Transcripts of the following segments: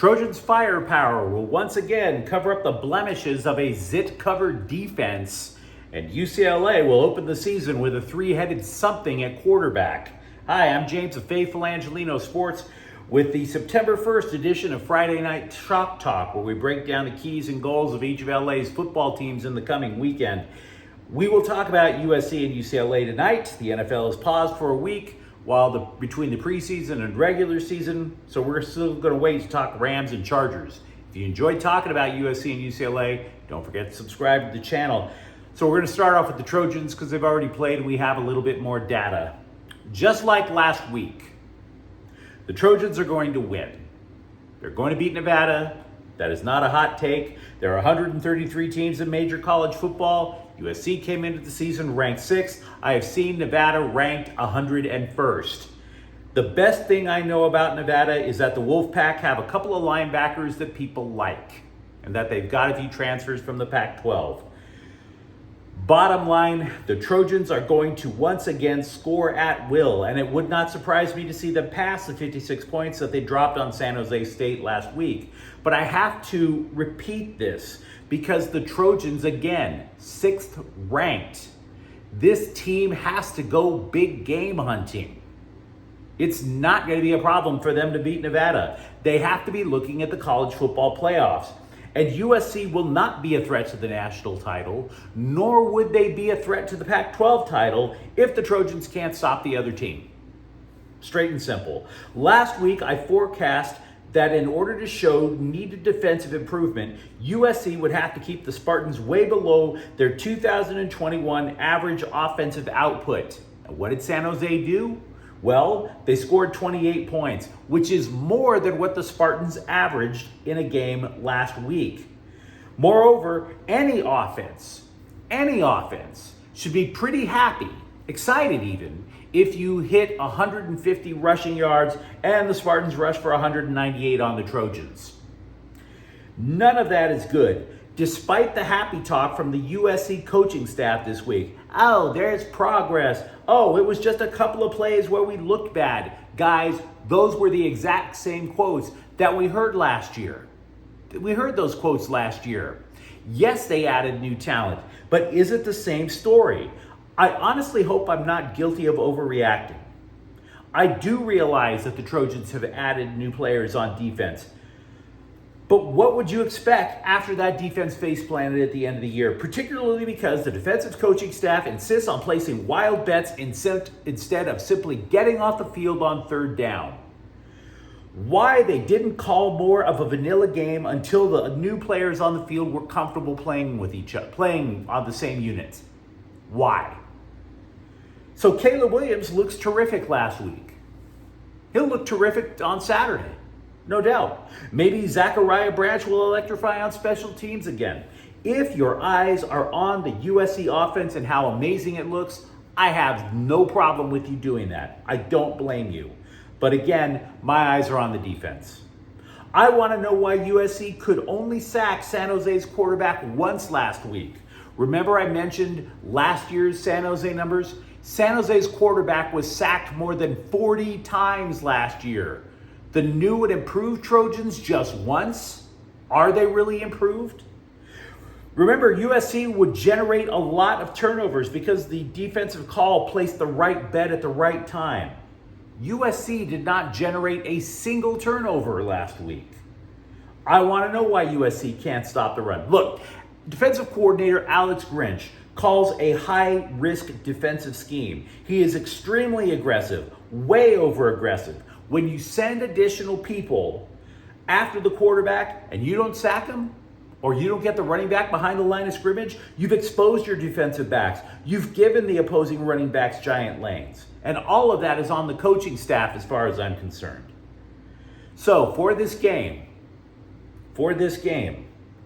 Trojans' firepower will once again cover up the blemishes of a zit-covered defense, and UCLA will open the season with a three-headed something at quarterback. Hi, I'm James of Faithful Angelino Sports with the September 1st edition of Friday Night Shock Talk, where we break down the keys and goals of each of LA's football teams in the coming weekend. We will talk about USC and UCLA tonight. The NFL is paused for a week between the preseason and regular season, so we're still going to wait to talk Rams and Chargers. If you enjoyed talking about USC and UCLA, don't forget to subscribe to the channel. So we're going to start off with the Trojans because they've already played and we have a little bit more data. Just like last week, the Trojans are going to win. They're going to beat Nevada. That is not a hot take. There are 133 teams in major college football. USC came into the season ranked 6th. I have seen Nevada ranked 101st. The best thing I know about Nevada is that the Wolfpack have a couple of linebackers that people like, and that they've got a few transfers from the Pac-12. Bottom line, the Trojans are going to once again score at will, and it would not surprise me to see them pass the 56 points that they dropped on San Jose State last week. But I have to repeat this because the Trojans, again, 6th ranked. This team has to go big game hunting. It's not going to be a problem for them to beat Nevada. They have to be looking at the college football playoffs. And USC will not be a threat to the national title, nor would they be a threat to the Pac-12 title if the Trojans can't stop the other team. Straight and simple. Last week, I forecast that in order to show needed defensive improvement, USC would have to keep the Spartans way below their 2021 average offensive output. And what did San Jose do? Well, they scored 28 points, which is more than what the Spartans averaged in a game last week. Moreover, any offense should be pretty happy, excited even, if you hit 150 rushing yards and the Spartans rush for 198 on the Trojans. None of that is good, despite the happy talk from the USC coaching staff this week. Oh, there's progress. Oh, it was just a couple of plays where we looked bad. Guys, those were the exact same quotes that we heard last year. We heard those quotes last year. Yes, they added new talent, but is it the same story? I honestly hope I'm not guilty of overreacting. I do realize that the Trojans have added new players on defense. But what would you expect after that defense face planted at the end of the year, particularly because the defensive coaching staff insists on placing wild bets instead of simply getting off the field on third down? Why they didn't call more of a vanilla game until the new players on the field were comfortable playing with each other, playing on the same units? Why? So Caleb Williams looks terrific last week. He'll look terrific on Saturday. No doubt. Maybe Zachariah Branch will electrify on special teams again. If your eyes are on the USC offense and how amazing it looks, I have no problem with you doing that. I don't blame you. But again, my eyes are on the defense. I want to know why USC could only sack San Jose's quarterback once last week. Remember I mentioned last year's San Jose numbers? San Jose's quarterback was sacked more than 40 times last year. The new and improved Trojans just once? Are they really improved? Remember, USC would generate a lot of turnovers because the defensive call placed the right bet at the right time. USC did not generate a single turnover last week. I want to know why USC can't stop the run. Look, defensive coordinator Alex Grinch calls a high-risk defensive scheme. He is extremely aggressive, way over-aggressive. When you send additional people after the quarterback and you don't sack them, or you don't get the running back behind the line of scrimmage, you've exposed your defensive backs. You've given the opposing running backs giant lanes. And all of that is on the coaching staff as far as I'm concerned. So for this game,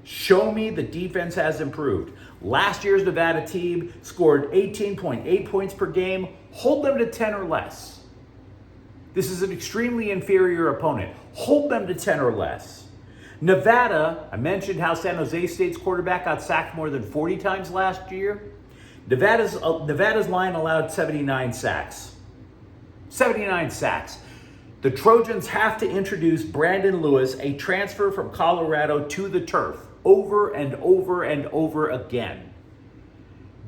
show me the defense has improved. Last year's Nevada team scored 18.8 points per game. Hold them to 10 or less. This is an extremely inferior opponent. Hold them to 10 or less. Nevada, I mentioned how San Jose State's quarterback got sacked more than 40 times last year. Nevada's line allowed 79 sacks. 79 sacks. The Trojans have to introduce Brandon Lewis, a transfer from Colorado, to the turf over and over and over again.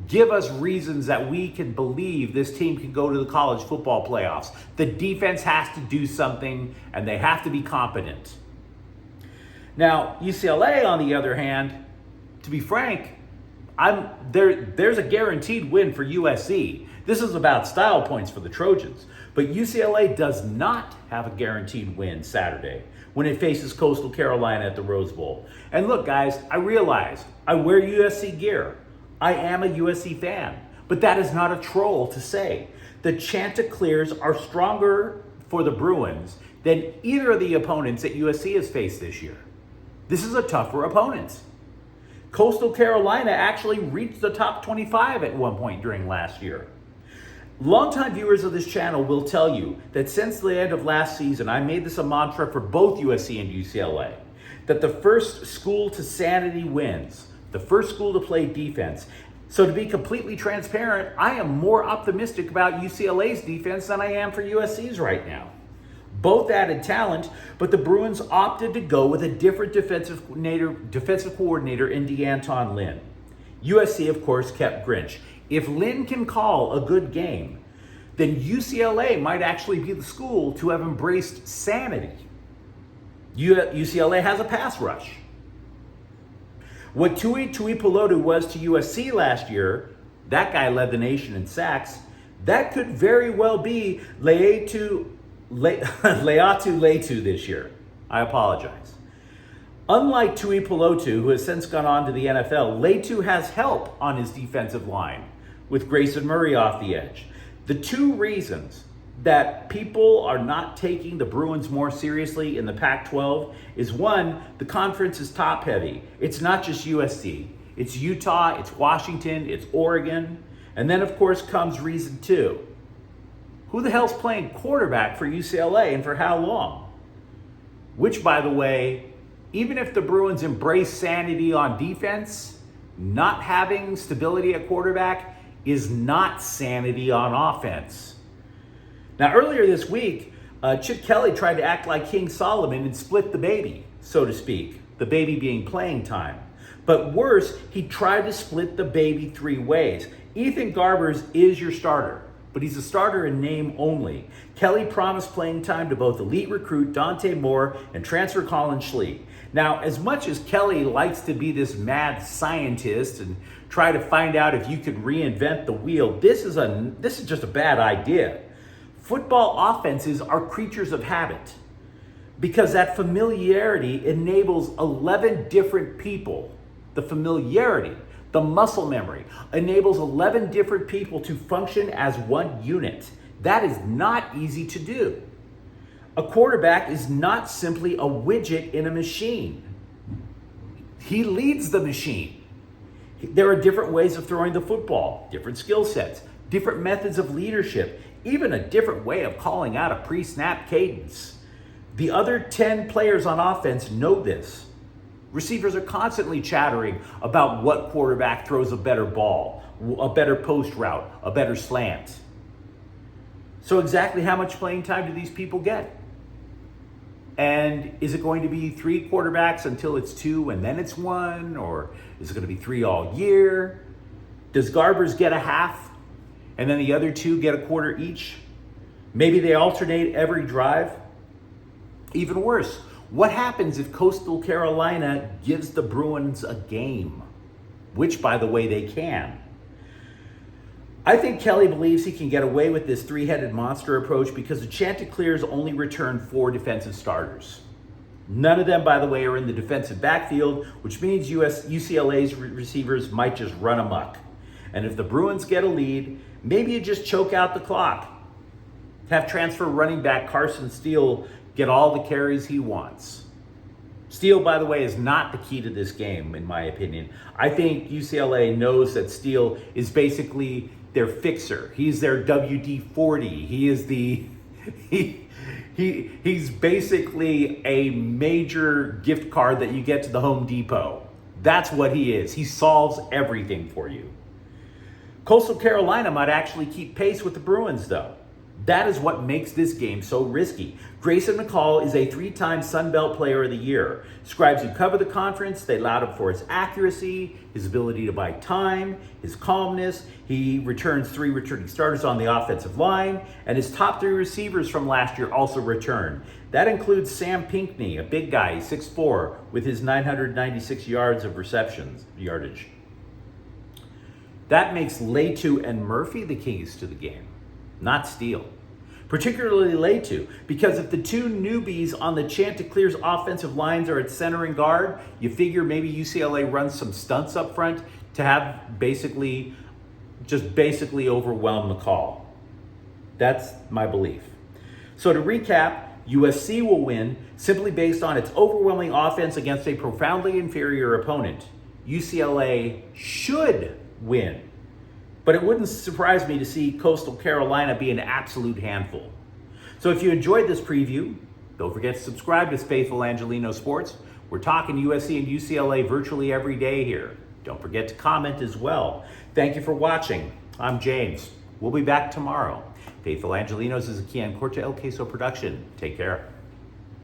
Give us reasons that we can believe this team can go to the college football playoffs. The defense has to do something, and they have to be competent. Now, UCLA, on the other hand, to be frank, there's a guaranteed win for USC. This is about style points for the Trojans. But UCLA does not have a guaranteed win Saturday when it faces Coastal Carolina at the Rose Bowl. And look, guys, I realize I wear USC gear. I am a USC fan. But that is not a troll to say. The Chanticleers are stronger for the Bruins than either of the opponents that USC has faced this year. This is a tougher opponent. Coastal Carolina actually reached the top 25 at one point during last year. Longtime viewers of this channel will tell you that since the end of last season, I made this a mantra for both USC and UCLA, that the first school to sanity wins, the first school to play defense. So to be completely transparent, I am more optimistic about UCLA's defense than I am for USC's right now. Both added talent, but the Bruins opted to go with a different defensive coordinator in DeAnton Lynn. USC, of course, kept Grinch. If Lynn can call a good game, then UCLA might actually be the school to have embraced sanity. UCLA has a pass rush. What Tuipulotu was to USC last year, that guy led the nation in sacks, that could very well be Leatu Leatu this year. I apologize. Unlike Tuipulotu, who has since gone on to the NFL, Leatu has help on his defensive line with Grayson Murray off the edge. The two reasons that people are not taking the Bruins more seriously in the Pac-12 is one, the conference is top heavy. It's not just USC. It's Utah, it's Washington, it's Oregon. And then of course comes reason two. Who the hell's playing quarterback for UCLA and for how long? Which, by the way, even if the Bruins embrace sanity on defense, not having stability at quarterback is not sanity on offense. Now, earlier this week, Chip Kelly tried to act like King Solomon and split the baby, so to speak, the baby being playing time. But worse, he tried to split the baby three ways. Ethan Garbers is your starter, but he's a starter in name only. Kelly promised playing time to both elite recruit Dante Moore and transfer Colin Schlee. Now, as much as Kelly likes to be this mad scientist and try to find out if you could reinvent the wheel, this is just a bad idea. Football offenses are creatures of habit because that familiarity enables 11 different people. The familiarity, the muscle memory, enables 11 different people to function as one unit. That is not easy to do. A quarterback is not simply a widget in a machine. He leads the machine. There are different ways of throwing the football, different skill sets, different methods of leadership, even a different way of calling out a pre-snap cadence. The other 10 players on offense know this. Receivers are constantly chattering about what quarterback throws a better ball, a better post route, a better slant. So exactly how much playing time do these people get? And is it going to be 3 quarterbacks until it's 2 and then it's 1? Or is it going to be 3 all year? Does Garbers get a half and then the other 2 get a quarter each? Maybe they alternate every drive? Even worse, what happens if Coastal Carolina gives the Bruins a game? Which, by the way, they can. I think Kelly believes he can get away with this three-headed monster approach because the Chanticleers only returned 4 defensive starters. None of them, by the way, are in the defensive backfield, which means UCLA's receivers might just run amok. And if the Bruins get a lead, maybe you just choke out the clock. Have transfer running back Carson Steele get all the carries he wants. Steele, by the way, is not the key to this game, in my opinion. I think UCLA knows that Steele is basically their fixer. He's their WD-40. He is he's basically a major gift card that you get to the Home Depot. That's what he is. He solves everything for you. Coastal Carolina might actually keep pace with the Bruins, though. That is what makes this game so risky. Grayson McCall is a 3-time Sun Belt Player of the Year. Scribes who cover the conference, they laud him for his accuracy, his ability to buy time, his calmness. He returns 3 returning starters on the offensive line, and his top 3 receivers from last year also return. That includes Sam Pinckney, a big guy, 6'4", with his 996 yards of yardage. That makes Latu and Murphy the keys to the game, not Steele. Particularly Latu, because if the 2 newbies on the Chanticleer's offensive lines are at center and guard, you figure maybe UCLA runs some stunts up front to have basically overwhelm McCall. That's my belief. So to recap, USC will win simply based on its overwhelming offense against a profoundly inferior opponent. UCLA should win, but it wouldn't surprise me to see Coastal Carolina be an absolute handful. So if you enjoyed this preview, don't forget to subscribe to Faithful Angelino Sports. We're talking USC and UCLA virtually every day here. Don't forget to comment as well. Thank you for watching. I'm James. We'll be back tomorrow. Faithful Angelinos is a Kian Corte El Queso production. Take care.